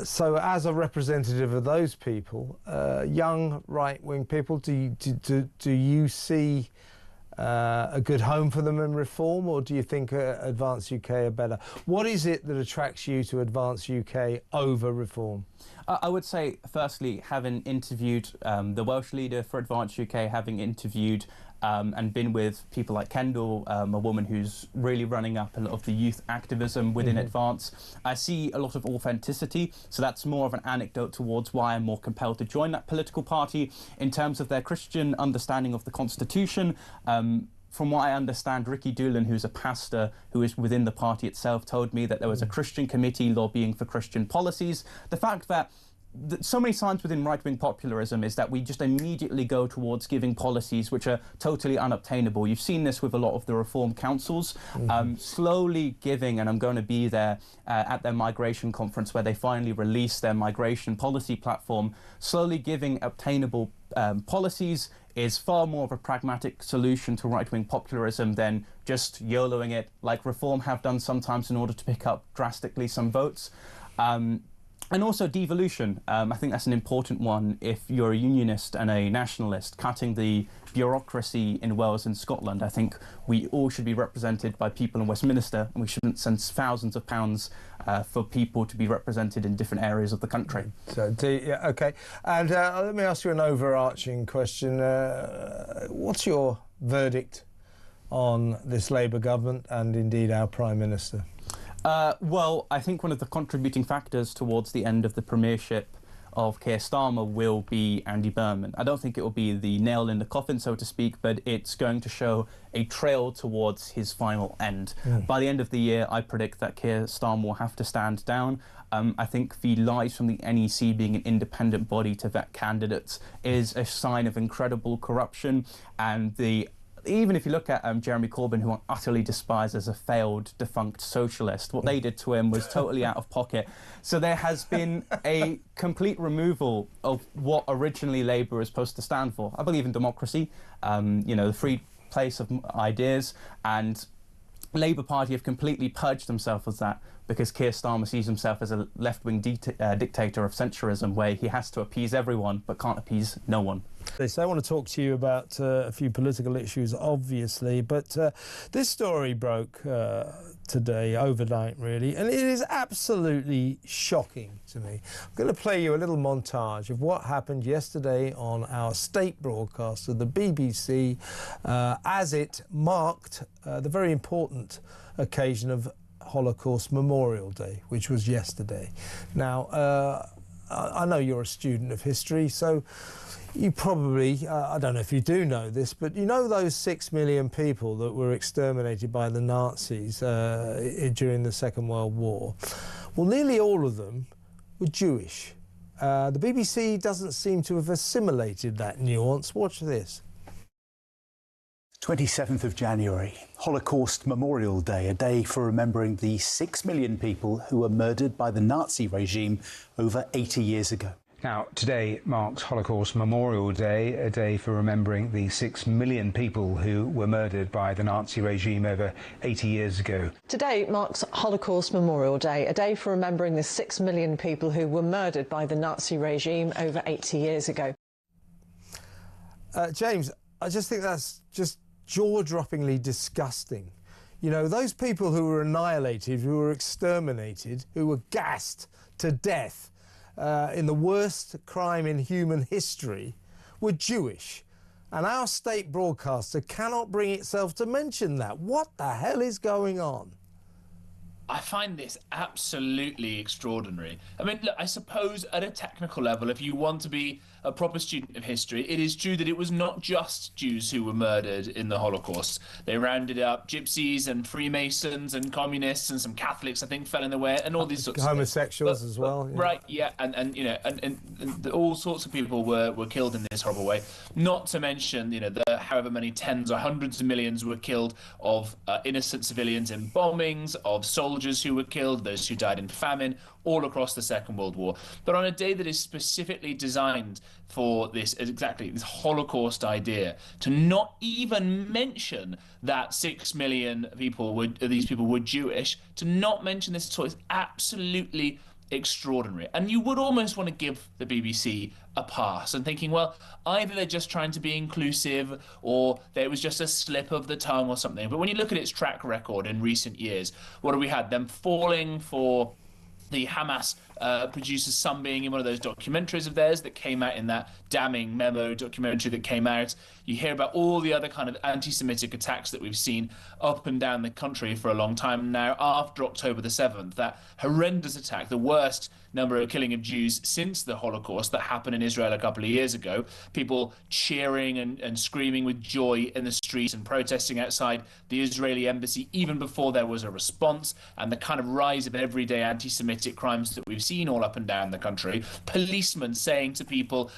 So as a representative of those people, young right-wing people, do you see a good home for them in Reform, or do you think Advance UK are better? What is it that attracts you to Advance UK over Reform? I would say, firstly, having interviewed the Welsh leader for Advance UK, having interviewed and been with people like Kendall, a woman who's really running up a lot of the youth activism within Advance, I see a lot of authenticity. So that's more of an anecdote towards why I'm more compelled to join that political party. In terms of their Christian understanding of the Constitution, from what I understand, Ricky Doolan, who's a pastor who is within the party itself, told me that there was a Christian committee lobbying for Christian policies. The fact that so many signs within right-wing popularism is that we just immediately go towards giving policies which are totally unobtainable. You've seen this with a lot of the Reform councils, slowly giving, and I'm going to be there at their migration conference where they finally release their migration policy platform, slowly giving obtainable policies is far more of a pragmatic solution to right-wing popularism than just YOLOing it, like Reform have done sometimes in order to pick up drastically some votes. And also devolution. I think that's an important one if you're a unionist and a nationalist, cutting the bureaucracy in Wales and Scotland. I think we all should be represented by people in Westminster, and we shouldn't send thousands of pounds for people to be represented in different areas of the country. So, yeah, OK. And let me ask you an overarching question. What's your verdict on this Labour government and indeed our Prime Minister? Well, I think one of the contributing factors towards the end of the premiership of Keir Starmer will be Andy Burnham. I don't think it will be the nail in the coffin, so to speak, but it's going to show a trail towards his final end. By the end of the year, I predict that Keir Starmer will have to stand down. I think the lies from the NEC being an independent body to vet candidates is a sign of incredible corruption, and even if you look at Jeremy Corbyn, who I utterly despise as a failed, defunct socialist, what they did to him was totally out of pocket. So there has been a complete removal of what originally Labour was supposed to stand for. I believe in democracy, you know, the free place of ideas, and Labour Party have completely purged themselves of that, because Keir Starmer sees himself as a left-wing dictator of centrism, where he has to appease everyone but can't appease no one. So I want to talk to you about a few political issues, obviously, but this story broke today, overnight, really, and it is absolutely shocking to me. I'm going to play you a little montage of what happened yesterday on our state broadcast of the BBC as it marked the very important occasion of Holocaust Memorial Day, which was yesterday. Now, I know you're a student of history, so you probably, I don't know if you do know this, but you know those 6 million people that were exterminated by the Nazis during the Second World War? Well, nearly all of them were Jewish. The BBC doesn't seem to have assimilated that nuance. Watch this. 27th of January, Holocaust Memorial Day, a day for remembering the 6 million people who were murdered by the Nazi regime over 80 years ago. Now, today marks Holocaust Memorial Day, a day for remembering the 6 million people who were murdered by the Nazi regime over 80 years ago. Today marks Holocaust Memorial Day, a day for remembering the 6 million people who were murdered by the Nazi regime over 80 years ago. James, I just think that's just jaw-droppingly disgusting. You know, those people who were annihilated, who were exterminated, who were gassed to death in the worst crime in human history were Jewish. And our state broadcaster cannot bring itself to mention that. What the hell is going on? I find this absolutely extraordinary. I mean, look, I suppose at a technical level, if you want to be a proper student of history, it is true that it was not just Jews who were murdered in the Holocaust. They rounded up gypsies and Freemasons and communists, and some Catholics, I think, fell in the way, and all these sorts homosexuals of as well. Yeah. Right, yeah, and you know, and all sorts of people were killed in this horrible way. Not to mention, you know, the however many tens or hundreds of millions were killed of innocent civilians in bombings, of soldiers who were killed, those who died in famine, all across the Second World War. But on a day that is specifically designed for this, exactly this Holocaust idea, to not even mention that 6 million people these people were Jewish, to not mention this at all is absolutely extraordinary. And you would almost want to give the BBC a pass and thinking, well, either they're just trying to be inclusive or there was just a slip of the tongue or something. But when you look at its track record in recent years, what have we had? Them falling for the Hamas producers, some being in one of those documentaries of theirs that came out in that damning memo documentary that came out. You hear about all the other kind of anti-Semitic attacks that we've seen up and down the country for a long time now after October the 7th, that horrendous attack, the worst number of killing of Jews since the Holocaust that happened in Israel a couple of years ago. People cheering and screaming with joy in the streets and protesting outside the Israeli embassy even before there was a response, and the kind of rise of everyday anti-Semitic crimes that we've seen all up and down the country. Policemen saying to people,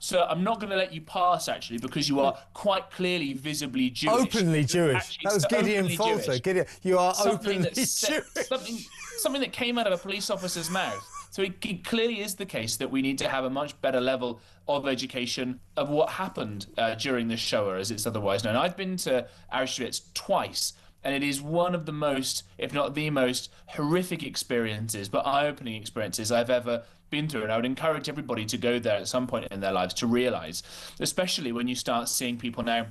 sir, I'm not going to let you pass, actually, because you are quite clearly visibly Jewish. Openly Jewish. That was Gideon Falter. Gideon, you are openly Jewish. Something that came out of a police officer's mouth. So it clearly is the case that we need to have a much better level of education of what happened during the Shoah, as it's otherwise known. I've been to Auschwitz twice, and it is one of the most, if not the most, horrific experiences, but eye-opening experiences I've ever been through. And I would encourage everybody to go there at some point in their lives to realise, especially when you start seeing people now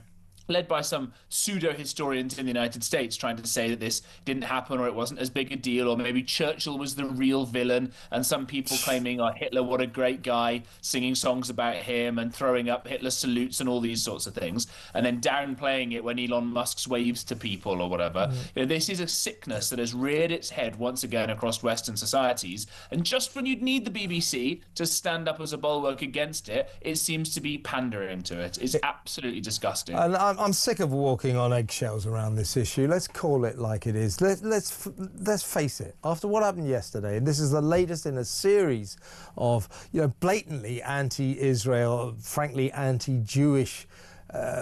led by some pseudo-historians in the United States trying to say that this didn't happen or it wasn't as big a deal, or maybe Churchill was the real villain, and some people claiming, oh, Hitler, what a great guy, singing songs about him and throwing up Hitler salutes and all these sorts of things, and then downplaying it when Elon Musk waves to people or whatever. You know, this is a sickness that has reared its head once again across Western societies, and just when you'd need the BBC to stand up as a bulwark against it, it seems to be pandering to it. It's absolutely disgusting. And I'm sick of walking on eggshells around this issue. Let's call it like it is. Let's face it. After what happened yesterday, and this is the latest in a series of, you know, blatantly anti-Israel, frankly anti-Jewish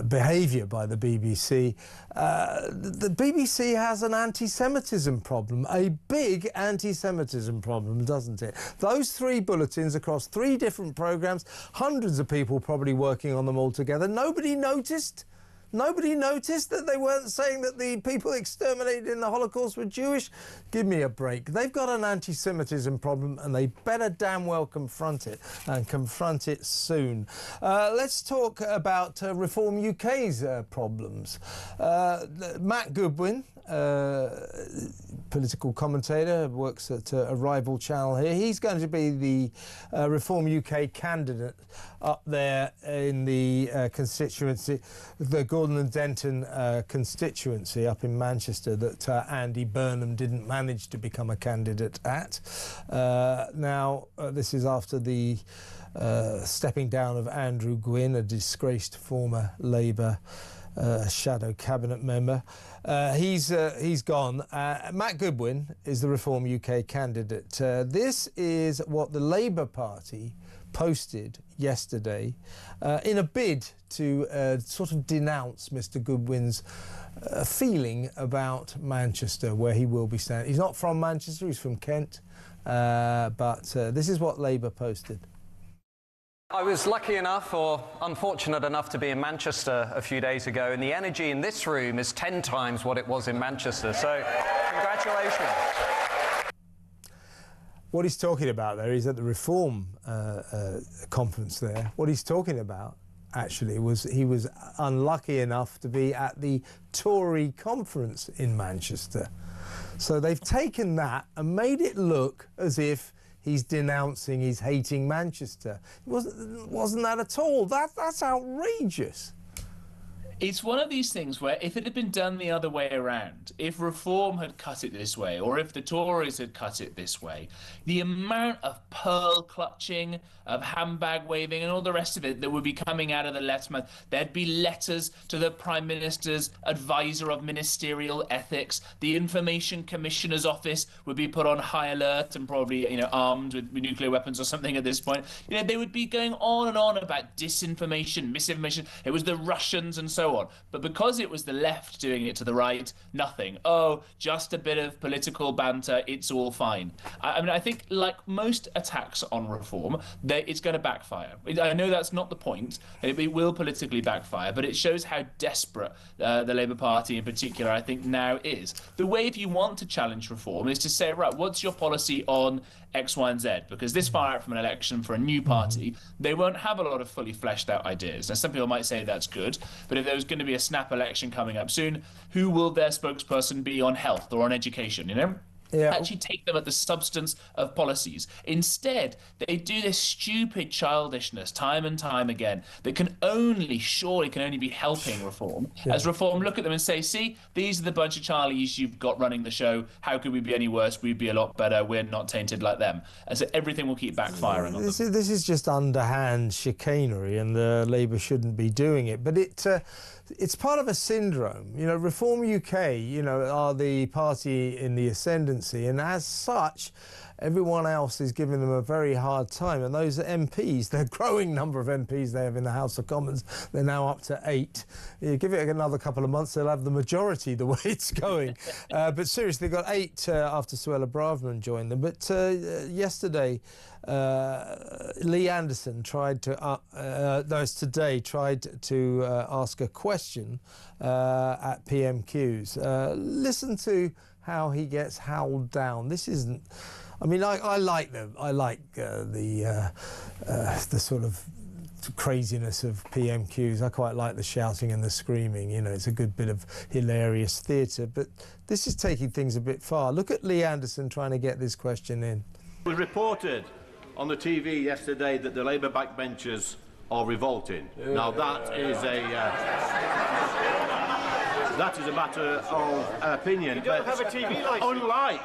behaviour by the BBC. The BBC has an anti-Semitism problem, a big anti-Semitism problem, doesn't it? Those 3 bulletins across 3 different programmes, hundreds of people probably working on them all together. Nobody noticed? Nobody noticed that they weren't saying that the people exterminated in the Holocaust were Jewish? Give me a break. They've got an anti-Semitism problem and they better damn well confront it, and confront it soon. Let's talk about Reform UK's problems. Matt Goodwin, political commentator, works at a rival channel here. He's going to be the Reform UK candidate up there in the constituency, the Gordon and Denton constituency up in Manchester that Andy Burnham didn't manage to become a candidate at. Now, this is after the stepping down of Andrew Gwynn, a disgraced former Labour shadow cabinet member. He's gone. Matt Goodwin is the Reform UK candidate. This is what the Labour Party posted yesterday in a bid to sort of denounce Mr Goodwin's feeling about Manchester, where he will be standing. He's not from Manchester, he's from Kent, but this is what Labour posted. I was lucky enough, or unfortunate enough, to be in Manchester a few days ago, and the energy in this room is 10 times what it was in Manchester, so congratulations. What he's talking about there is at the Reform conference there. What he's talking about, actually, was he was unlucky enough to be at the Tory conference in Manchester. So they've taken that and made it look as if he's denouncing, he's hating Manchester. It wasn't that at all. That's outrageous. It's one of these things where if it had been done the other way around, if Reform had cut it this way, or if the Tories had cut it this way, the amount of pearl clutching, of handbag waving and all the rest of it that would be coming out of the letterman, there'd be letters to the Prime Minister's advisor of ministerial ethics, the Information Commissioner's office would be put on high alert and probably, you know, armed with nuclear weapons or something at this point. You know, they would be going on and on about disinformation, misinformation. It was the Russians and so on. But because it was the left doing it to the right, nothing. Oh, just a bit of political banter, it's all fine. I mean, I think like most attacks on Reform, it's going to backfire. I know that's not the point. It will politically backfire, but it shows how desperate the Labour Party in particular, I think, now is. The way if you want to challenge Reform is to say, right, what's your policy on X, Y, and Z? Because this far out from an election for a new party, they won't have a lot of fully fleshed out ideas. Now, some people might say that's good, but if there was going to be a snap election coming up soon, who will their spokesperson be on health or on education, you know? Yeah. Actually take them at the substance of policies. Instead, they do this stupid childishness time and time again that surely can only be helping Reform. Yeah. As Reform look at them and say, see, these are the bunch of Charlies you've got running the show. How could we be any worse? We'd be a lot better. We're not tainted like them. And so everything will keep backfiring on them. This is just underhand chicanery, and Labour shouldn't be doing it. But it's part of a syndrome. You know, Reform UK, you know, are the party in the ascendancy, and as such, everyone else is giving them a very hard time. And those MPs, the growing number of MPs they have in the House of Commons, they're now up to 8. You give it another couple of months, they'll have the majority the way it's going. But seriously, they got 8 after Suella Braverman joined them. But yesterday, Lee Anderson tried to ask a question at PMQs. Listen to how he gets howled down. This isn't. I mean, I like them. I like the sort of craziness of PMQs. I quite like the shouting and the screaming. You know, it's a good bit of hilarious theatre. But this is taking things a bit far. Look at Lee Anderson trying to get this question in. It was reported on the TV yesterday that the Labour backbenchers are revolting. Now that is a matter of opinion. You don't have a TV licence.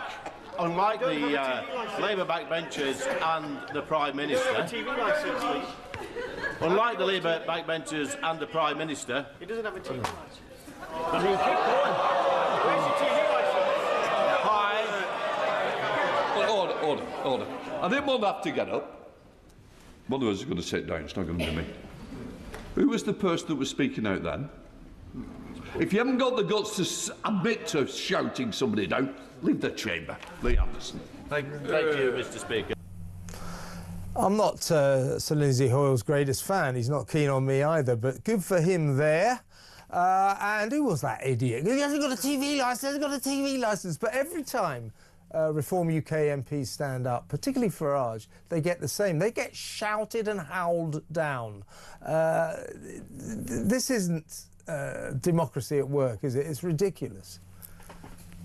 Unlike the Labour backbenchers and the Prime Minister. You don't have a TV licence, please. Unlike the Labour backbenchers and the Prime Minister. He doesn't have a TV licence. I mean, keep going. Where's your TV licence? Hi. Well, order. I didn't want to have to get up. One of us is going to sit down. It's not going to be me. Who was the person that was speaking out then? If you haven't got the guts to admit to shouting somebody down, leave the chamber. Lee Anderson. Thank you, Mr. Speaker. I'm not Sir Lindsay Hoyle's greatest fan. He's not keen on me either, but good for him there. And who was that idiot? He hasn't got a TV licence, But every time Reform UK MPs stand up, particularly Farage, they get the same. They get shouted and howled down. This isn't democracy at work, is it? It's ridiculous.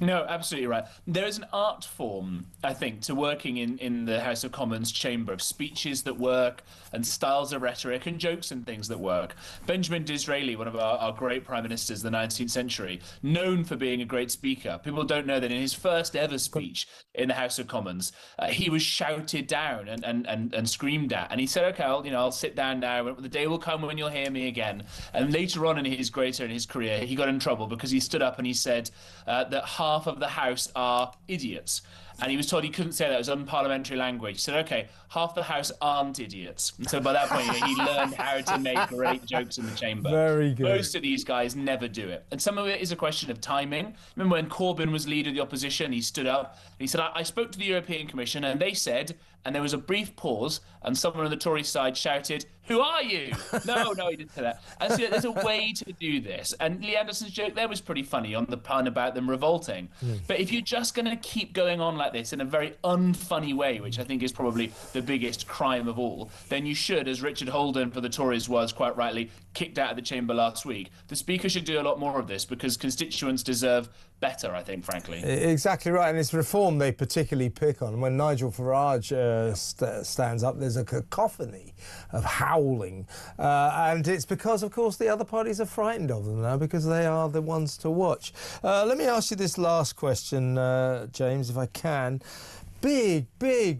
No, absolutely right. There is an art form, I think, to working in the House of Commons chamber, of speeches that work and styles of rhetoric and jokes and things that work. Benjamin Disraeli, one of our great prime ministers of the 19th century, known for being a great speaker. People don't know that in his first ever speech in the House of Commons, he was shouted down and screamed at. And he said, OK, I'll sit down now. The day will come when you'll hear me again. And later on in his career, he got in trouble because he stood up and he said that half of the House are idiots. And he was told he couldn't say that, it was unparliamentary language. He said, OK, half the House aren't idiots. And so by that point, he learned how to make great jokes in the chamber. Very good. Most of these guys never do it. And some of it is a question of timing. Remember when Corbyn was leader of the opposition, he stood up and he said, I spoke to the European Commission and they said, and there was a brief pause and someone on the Tory side shouted, who are you? No, he didn't say that. And so there's a way to do this. And Lee Anderson's joke there was pretty funny on the pun about them revolting. But if you're just going to keep going on like this in a very unfunny way, which I think is probably the biggest crime of all, then you should, as Richard Holden for the Tories was quite rightly kicked out of the chamber last week, the Speaker should do a lot more of this because constituents deserve better, I think, frankly. Exactly right, and it's reform they particularly pick on. When Nigel Farage stands up, there's a cacophony of howling, and it's because, of course, the other parties are frightened of them now because they are the ones to watch. Let me ask you this last question, James, if I can. Big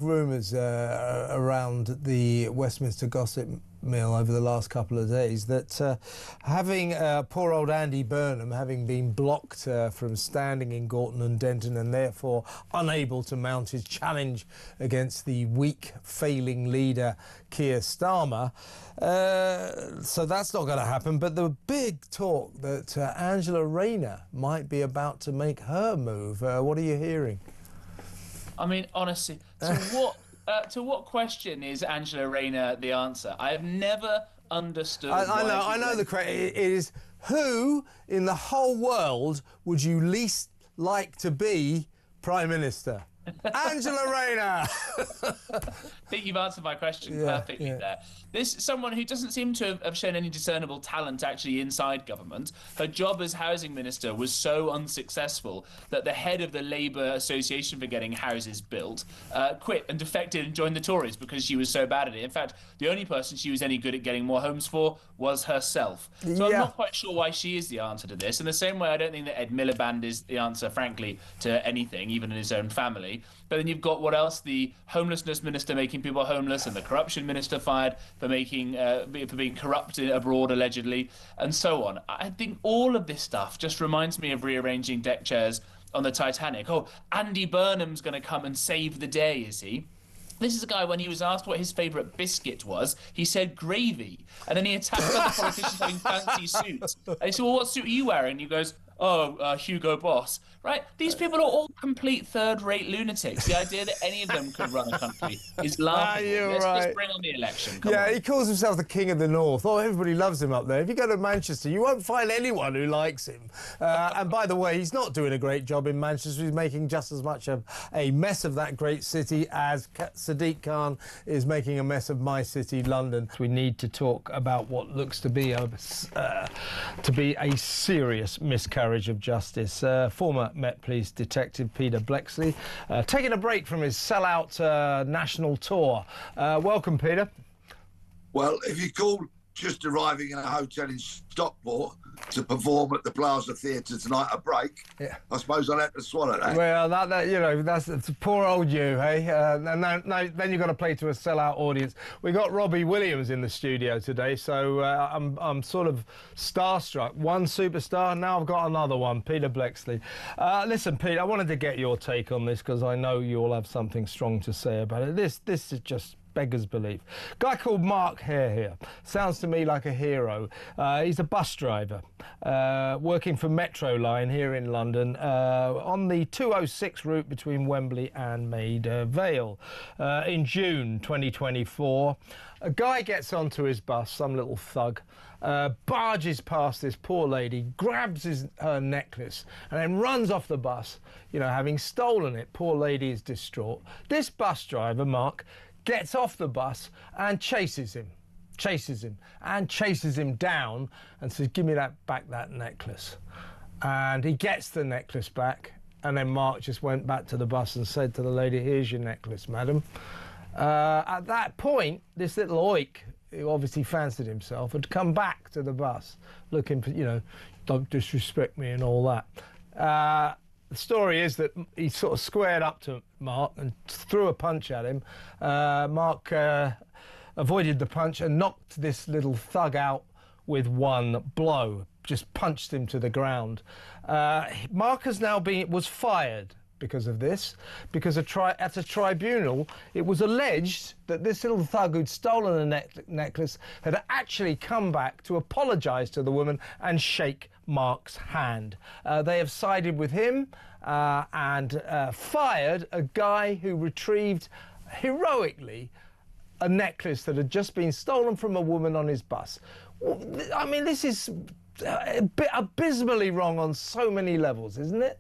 rumours around the Westminster gossip mill over the last couple of days that having poor old Andy Burnham having been blocked from standing in Gorton and Denton and therefore unable to mount his challenge against the weak, failing leader Keir Starmer. So that's not going to happen. But the big talk that Angela Rayner might be about to make her move. What are you hearing? I mean, honestly, to what question is Angela Rayner the answer? I have never understood. I know the question. It is, who in the whole world would you least like to be Prime Minister? Angela Rayner. I think you've answered my question perfectly there. This is someone who doesn't seem to have shown any discernible talent actually inside government. Her job as housing minister was so unsuccessful that the head of the Labour Association for Getting Houses Built quit and defected and joined the Tories because she was so bad at it. In fact, the only person she was any good at getting more homes for was herself. So I'm not quite sure why she is the answer to this. In the same way, I don't think that Ed Miliband is the answer, frankly, to anything, even in his own family. But then you've got, what else? The homelessness minister making people homeless, and the corruption minister fired for being corrupt abroad, allegedly, and so on. I think all of this stuff just reminds me of rearranging deck chairs on the Titanic. Oh, Andy Burnham's going to come and save the day, is he? This is a guy, when he was asked what his favourite biscuit was, he said gravy. And then he attacked other politicians having fancy suits. And he said, well, what suit are you wearing? And he goes, Hugo Boss, right? These people are all complete third-rate lunatics. The idea that any of them could run a country is laughable. Let's bring on the election. Come on. He calls himself the King of the North. Oh, everybody loves him up there. If you go to Manchester, you won't find anyone who likes him. And by the way, he's not doing a great job in Manchester. He's making just as much of a mess of that great city as Sadiq Khan is making a mess of my city, London. We need to talk about what looks to be a serious miscarriage of justice. Former Met Police Detective Peter Bleksley taking a break from his sellout national tour. Welcome, Peter. Well, if you call just arriving in a hotel in Stockport to perform at the Plaza Theatre tonight a break, I suppose I'll have to swallow that. Well, that's poor old you, hey? Then you've got to play to a sellout audience. We got Robbie Williams in the studio today, so I'm sort of starstruck. One superstar, now I've got another one, Peter Bleksley. Listen, Pete, I wanted to get your take on this because I know you all have something strong to say about it. This is just beggars belief. Guy called Mark Hare here. Sounds to me like a hero. He's a bus driver working for Metro Line here in London on the 206 route between Wembley and Maida Vale. In June 2024, a guy gets onto his bus, some little thug, barges past this poor lady, grabs her necklace and then runs off the bus, having stolen it. Poor lady is distraught. This bus driver, Mark, gets off the bus and chases him down and says, give me that necklace. And he gets the necklace back, and then Mark just went back to the bus and said to the lady, here's your necklace, madam. At that point, this little oik, who obviously fancied himself, had come back to the bus looking for, don't disrespect me and all that. The story is that he sort of squared up to Mark and threw a punch at him. Mark avoided the punch and knocked this little thug out with one blow, just punched him to the ground. Mark has now was fired because of this, because at a tribunal it was alleged that this little thug who'd stolen a necklace had actually come back to apologise to the woman and shake Mark's hand. They have sided with him and fired a guy who retrieved heroically a necklace that had just been stolen from a woman on his bus. I mean, this is a bit abysmally wrong on so many levels, isn't it?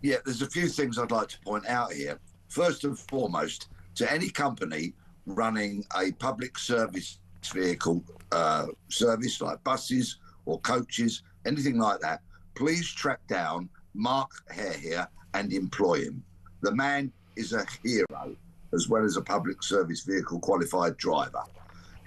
Yeah, there's a few things I'd like to point out here. First and foremost, to any company running a public service vehicle service like buses or coaches, anything like that, please track down Mark Hare here and employ him. The man is a hero as well as a public service vehicle qualified driver.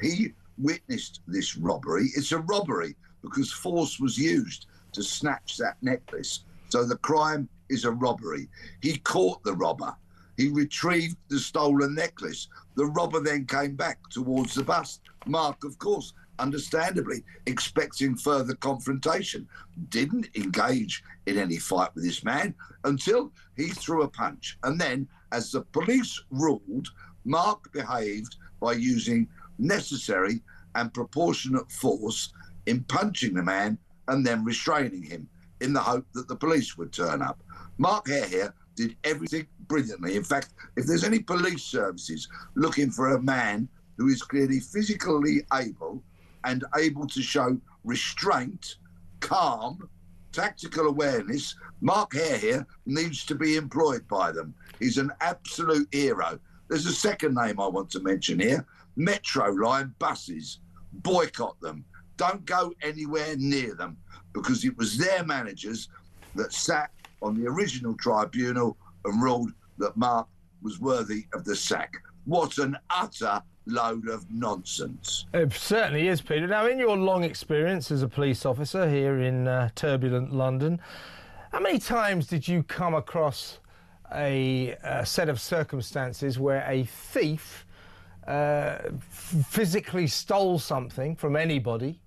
He witnessed this robbery. It's a robbery because force was used to snatch that necklace. So the crime is a robbery. He caught the robber. He retrieved the stolen necklace. The robber then came back towards the bus. Mark, of course, understandably expecting further confrontation, didn't engage in any fight with this man until he threw a punch. And then, as the police ruled, Mark behaved by using necessary and proportionate force in punching the man and then restraining him in the hope that the police would turn up. Mark Hare here did everything brilliantly. In fact, if there's any police services looking for a man who is clearly physically able and able to show restraint, calm, tactical awareness, Mark Hare here needs to be employed by them. He's an absolute hero. There's a second name I want to mention here. Metro Line buses. Boycott them. Don't go anywhere near them, because it was their managers that sat on the original tribunal and ruled that Mark was worthy of the sack. What an utter load of nonsense. It certainly is, Peter. Now, in your long experience as a police officer here in turbulent London, how many times did you come across a set of circumstances where a thief physically stole something from anybody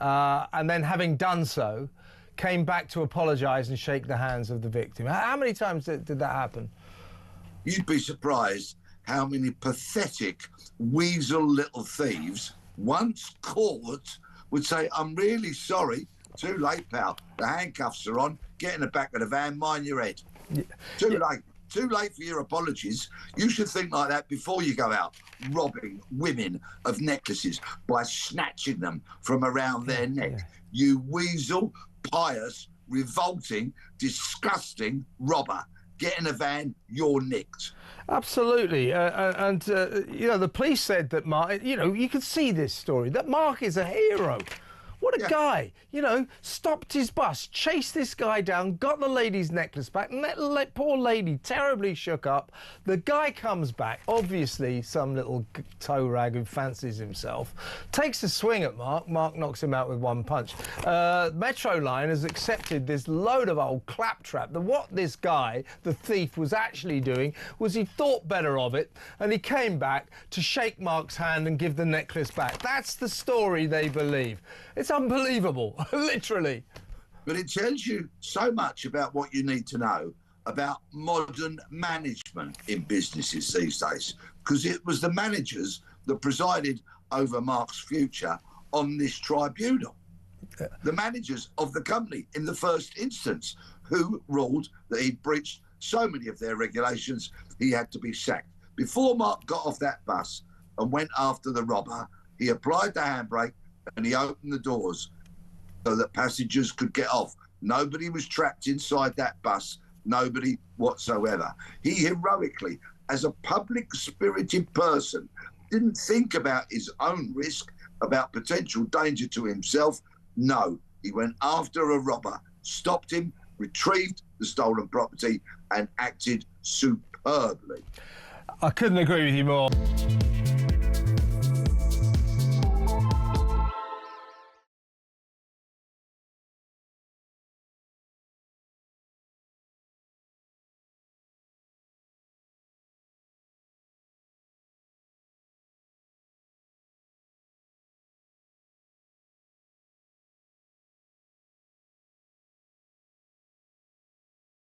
and then, having done so, came back to apologise and shake the hands of the victim? How many times did that happen? You'd be surprised how many pathetic weasel little thieves, once caught, would say, I'm really sorry Too late, pal. The handcuffs are on. Get in the back of the van, mind your head. Too late. Too late for your apologies. You should think like that before you go out robbing women of necklaces by snatching them from around their neck. You weasel, pious, revolting, disgusting robber. Get in a van, you're nicked. Absolutely. You know, the police said that Mark, you know, you can see this story, that Mark is a hero. What a guy, you know, stopped his bus, chased this guy down, got the lady's necklace back, and that poor lady terribly shook up. The guy comes back, obviously some little toe rag who fancies himself, takes a swing at Mark. Mark knocks him out with one punch. Metro Line has accepted this load of old claptrap. What this guy, the thief, was actually doing was he thought better of it, and he came back to shake Mark's hand and give the necklace back. That's the story they believe. It's unbelievable, literally. But it tells you so much about what you need to know about modern management in businesses these days, because it was the managers that presided over Mark's future on this tribunal. The managers of the company in the first instance, who ruled that he'd breached so many of their regulations, he had to be sacked. Before Mark got off that bus and went after the robber, he applied the handbrake and he opened the doors so that passengers could get off. Nobody was trapped inside that bus, nobody whatsoever. He heroically, as a public-spirited person, didn't think about his own risk, about potential danger to himself. No, he went after a robber, stopped him, retrieved the stolen property, and acted superbly. I couldn't agree with you more.